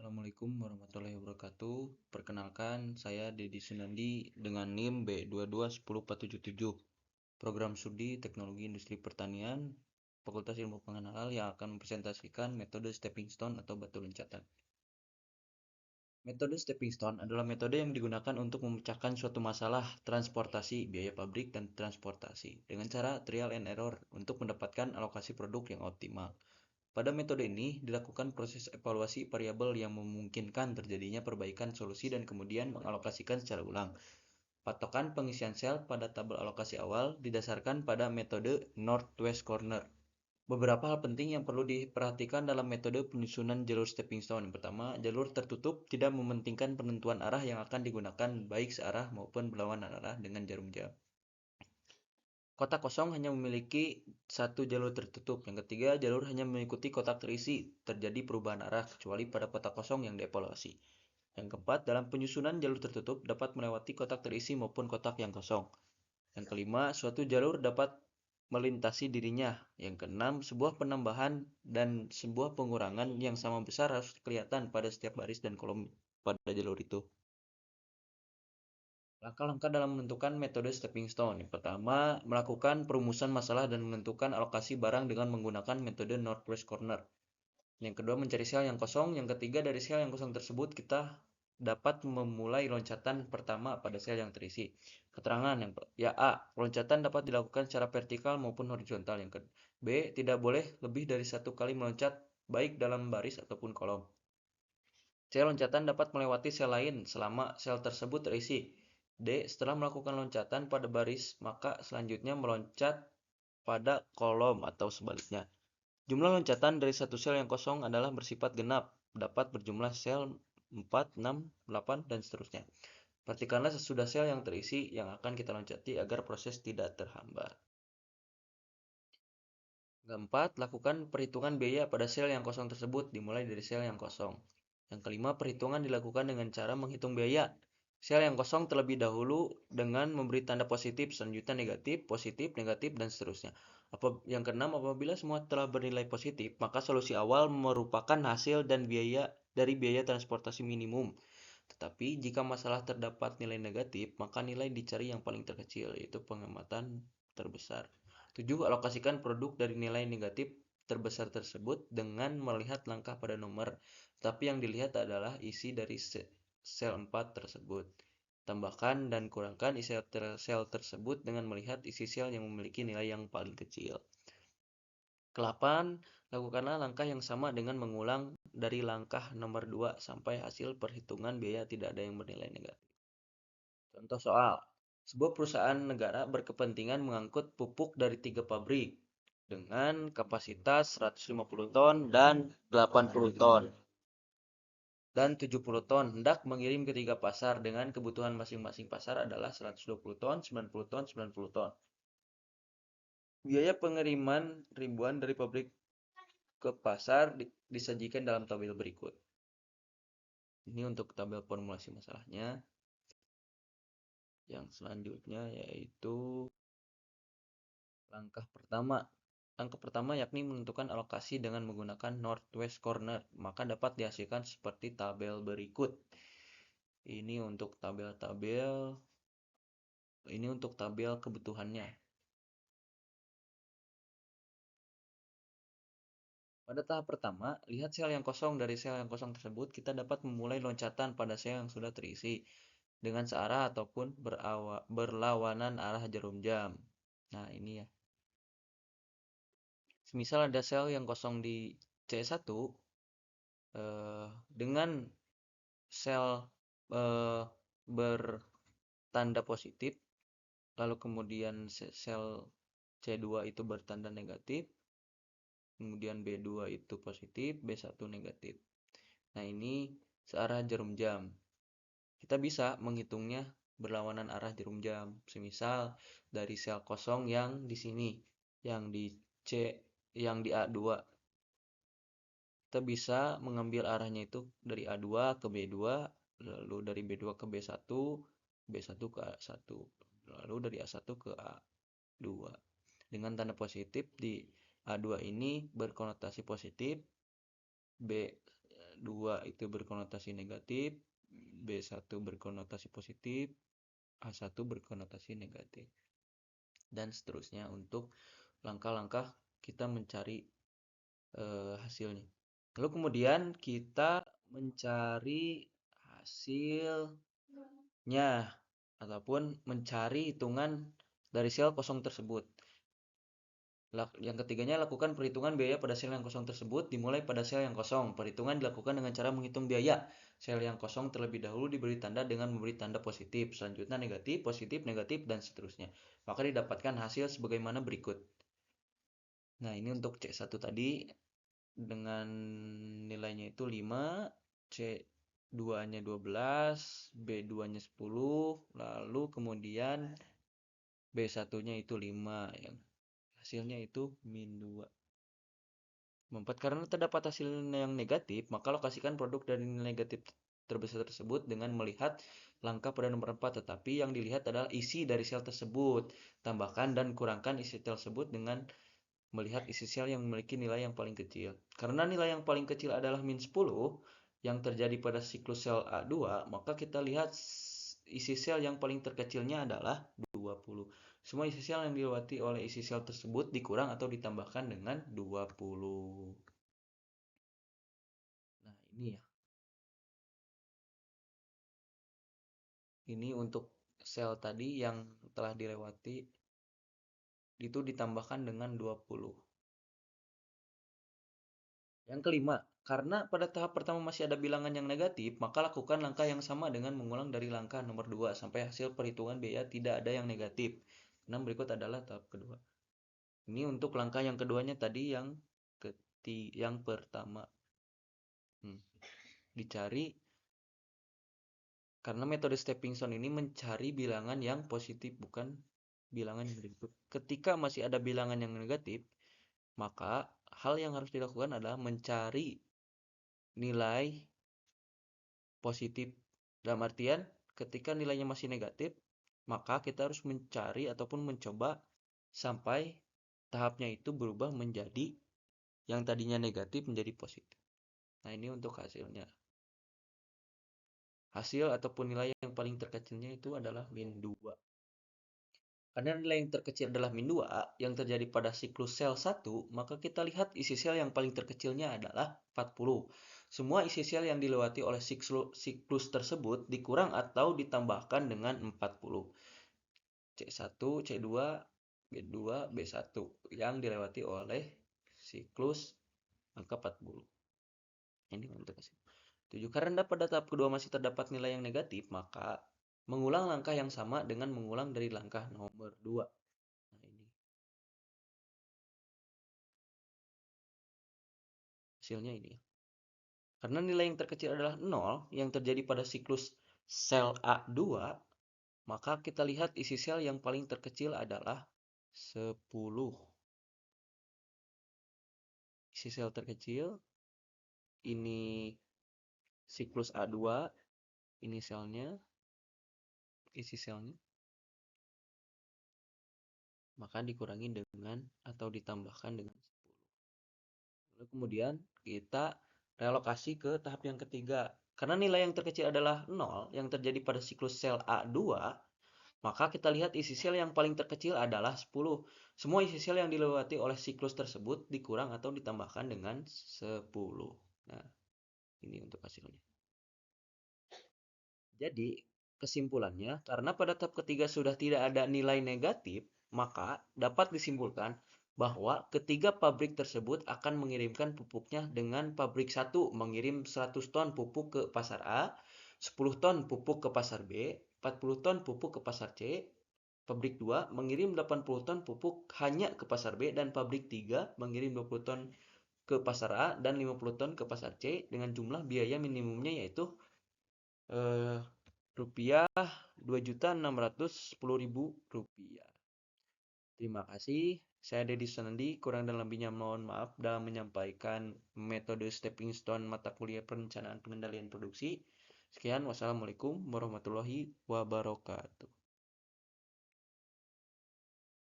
Assalamualaikum warahmatullahi wabarakatuh. Perkenalkan, saya Dedi Sunandi dengan NIM B2210477, Program Studi Teknologi Industri Pertanian, Fakultas Ilmu Pengenal yang akan mempresentasikan metode stepping stone atau batu loncatan. Metode stepping stone adalah metode yang digunakan untuk memecahkan suatu masalah transportasi, biaya pabrik, dan transportasi dengan cara trial and error untuk mendapatkan alokasi produk yang optimal. Pada metode ini dilakukan proses evaluasi variabel yang memungkinkan terjadinya perbaikan solusi dan kemudian mengalokasikan secara ulang. Patokan pengisian sel pada tabel alokasi awal didasarkan pada metode Northwest Corner. Beberapa hal penting yang perlu diperhatikan dalam metode penyusunan jalur stepping stone. Pertama, jalur tertutup tidak mementingkan penentuan arah yang akan digunakan baik searah maupun berlawanan arah dengan jarum jam. Kotak kosong hanya memiliki satu jalur tertutup. Yang ketiga, jalur hanya mengikuti kotak terisi. Terjadi perubahan arah kecuali pada kotak kosong yang dievaluasi. Yang keempat, dalam penyusunan jalur tertutup dapat melewati kotak terisi maupun kotak yang kosong. Yang kelima, suatu jalur dapat melintasi dirinya. Yang keenam, sebuah penambahan dan sebuah pengurangan yang sama besar harus kelihatan pada setiap baris dan kolom pada jalur itu. Langkah-langkah dalam menentukan metode stepping stone. Yang pertama, melakukan perumusan masalah dan menentukan alokasi barang dengan menggunakan metode Northwest Corner. Yang kedua, mencari sel yang kosong. Yang ketiga, dari sel yang kosong tersebut kita dapat memulai loncatan pertama pada sel yang terisi. Keterangan yang A, loncatan dapat dilakukan secara vertikal maupun horizontal. Yang kedua, B, tidak boleh lebih dari satu kali meloncat baik dalam baris ataupun kolom. C, loncatan dapat melewati sel lain selama sel tersebut terisi. D, setelah melakukan loncatan pada baris, maka selanjutnya meloncat pada kolom atau sebaliknya. Jumlah loncatan dari satu sel yang kosong adalah bersifat genap, dapat berjumlah sel 4, 6, 8, dan seterusnya. Perhatikanlah sesudah sel yang terisi yang akan kita loncati agar proses tidak terhambat. Keempat, lakukan perhitungan biaya pada sel yang kosong tersebut dimulai dari sel yang kosong. Yang kelima, perhitungan dilakukan dengan cara menghitung biaya sel yang kosong terlebih dahulu dengan memberi tanda positif, selanjutnya negatif, negatif, dan seterusnya. Yang keenam, apabila semua telah bernilai positif, maka solusi awal merupakan hasil dan biaya dari biaya transportasi minimum. Tetapi jika masalah terdapat nilai negatif, maka nilai dicari yang paling terkecil, yaitu pengamatan terbesar. 7. Alokasikan produk dari nilai negatif terbesar tersebut dengan melihat langkah pada nomor, tapi yang dilihat adalah isi dari sel 4 tersebut. Tambahkan dan kurangkan isi sel tersebut dengan melihat isi sel yang memiliki nilai yang paling kecil. Ke-8, lakukanlah langkah yang sama dengan mengulang dari langkah nomor 2 sampai hasil perhitungan biaya tidak ada yang bernilai negatif. Contoh soal, sebuah perusahaan negara berkepentingan mengangkut pupuk dari 3 pabrik dengan kapasitas 150 ton dan 80 ton dan 70 ton hendak mengirim ke 3 pasar dengan kebutuhan masing-masing pasar adalah 120 ton, 90 ton, 90 ton. Biaya pengiriman ribuan dari pabrik ke pasar disajikan dalam tabel berikut. Ini untuk tabel formulasi masalahnya. Yang selanjutnya yaitu langkah pertama. Langkah pertama yakni menentukan alokasi dengan menggunakan Northwest Corner. Maka dapat dihasilkan seperti tabel berikut. Ini untuk tabel kebutuhannya. Pada tahap pertama, lihat sel yang kosong. Dari sel yang kosong tersebut, kita dapat memulai loncatan pada sel yang sudah terisi dengan searah ataupun berlawanan arah jarum jam. Nah, ini ya. Semisal ada sel yang kosong di C1 dengan sel bertanda positif, lalu kemudian sel C2 itu bertanda negatif, kemudian B2 itu positif, B1 negatif. Nah, ini searah jarum jam. Kita bisa menghitungnya berlawanan arah jarum jam. Semisal dari sel kosong yang di sini, yang di yang di A2. Kita bisa mengambil arahnya itu dari A2 ke B2, lalu dari B2 ke B1, B1 ke A1, lalu dari A1 ke A2. Dengan tanda positif di A2 ini berkonotasi positif, 2 itu berkonotasi negatif, B1 berkonotasi positif, A1 berkonotasi negatif. Dan seterusnya untuk langkah-langkah kita mencari hasilnya. Lalu kemudian kita mencari hasilnya ataupun mencari hitungan dari sel kosong tersebut. Yang ketiganya, lakukan perhitungan biaya pada sel yang kosong tersebut dimulai pada sel yang kosong. Perhitungan dilakukan dengan cara menghitung biaya. Sel yang kosong terlebih dahulu diberi tanda dengan memberi tanda positif, selanjutnya negatif, positif, negatif, dan seterusnya. Maka didapatkan hasil sebagaimana berikut. Nah, ini untuk C1 tadi dengan nilainya itu 5, C2-nya 12, B2-nya 10, lalu kemudian B1-nya itu 5 yang hasilnya itu min 2. 4. Karena terdapat hasil yang negatif, maka lokasikan produk dari nilai negatif terbesar tersebut dengan melihat langkah pada nomor 4, tetapi yang dilihat adalah isi dari sel tersebut. Tambahkan dan kurangkan isi tersebut dengan melihat isi sel yang memiliki nilai yang paling kecil. Karena nilai yang paling kecil adalah min 10 yang terjadi pada siklus sel A2, maka kita lihat isi sel yang paling terkecilnya adalah 20. Semua isi sel yang dilewati oleh isi sel tersebut dikurang atau ditambahkan dengan 20. Nah, ini ya. Ini untuk sel tadi yang telah dilewati itu ditambahkan dengan 20. Yang kelima, karena pada tahap pertama masih ada bilangan yang negatif, maka lakukan langkah yang sama dengan mengulang dari langkah nomor 2 sampai hasil perhitungan biaya tidak ada yang negatif. Nah, berikut adalah tahap kedua. Ini untuk langkah yang keduanya tadi yang pertama. Dicari karena metode stepping stone ini mencari bilangan yang positif bukan bilangan yang negatif. Ketika masih ada bilangan yang negatif, maka hal yang harus dilakukan adalah mencari nilai positif. Dalam artian, ketika nilainya masih negatif, maka kita harus mencari ataupun mencoba sampai tahapnya itu berubah menjadi yang tadinya negatif menjadi positif. Nah, ini untuk hasilnya. Hasil ataupun nilai yang paling terkecilnya itu adalah min 2. Karena nilai yang terkecil adalah min 2 yang terjadi pada siklus sel 1, maka kita lihat isi sel yang paling terkecilnya adalah 40. Semua isi sel yang dilewati oleh siklus tersebut dikurang atau ditambahkan dengan 40. C1, C2, B2, B1 yang dilewati oleh siklus angka 40. Ini untuk hasil. 7. Karena pada tahap kedua masih terdapat nilai yang negatif, maka mengulang langkah yang sama dengan mengulang dari langkah nomor 2. Nah, ini. Hasilnya ini. Karena nilai yang terkecil adalah 0 yang terjadi pada siklus sel A2, maka kita lihat isi sel yang paling terkecil adalah 10. Isi sel terkecil, ini siklus A2, ini selnya, isi selnya. Maka dikurangi dengan atau ditambahkan dengan 10. Lalu kemudian kita relokasi ke tahap yang ketiga. Karena nilai yang terkecil adalah 0 yang terjadi pada siklus sel A2, maka kita lihat isi sel yang paling terkecil adalah 10. Semua isi sel yang dilewati oleh siklus tersebut dikurang atau ditambahkan dengan 10. Nah, ini untuk hasilnya. Jadi, kesimpulannya, karena pada tahap ketiga sudah tidak ada nilai negatif, maka dapat disimpulkan bahwa ketiga pabrik tersebut akan mengirimkan pupuknya dengan pabrik 1 mengirim 100 ton pupuk ke pasar A, 10 ton pupuk ke pasar B, 40 ton pupuk ke pasar C, pabrik 2 mengirim 80 ton pupuk hanya ke pasar B, dan pabrik 3 mengirim 20 ton ke pasar A dan 50 ton ke pasar C dengan jumlah biaya minimumnya yaitu rupiah 2.610.000 rupiah. Terima kasih. Saya Dedi Sunandi, kurang dan lebihnya mohon maaf dalam menyampaikan metode stepping stone mata kuliah perencanaan pengendalian produksi. Sekian, wassalamualaikum warahmatullahi wabarakatuh.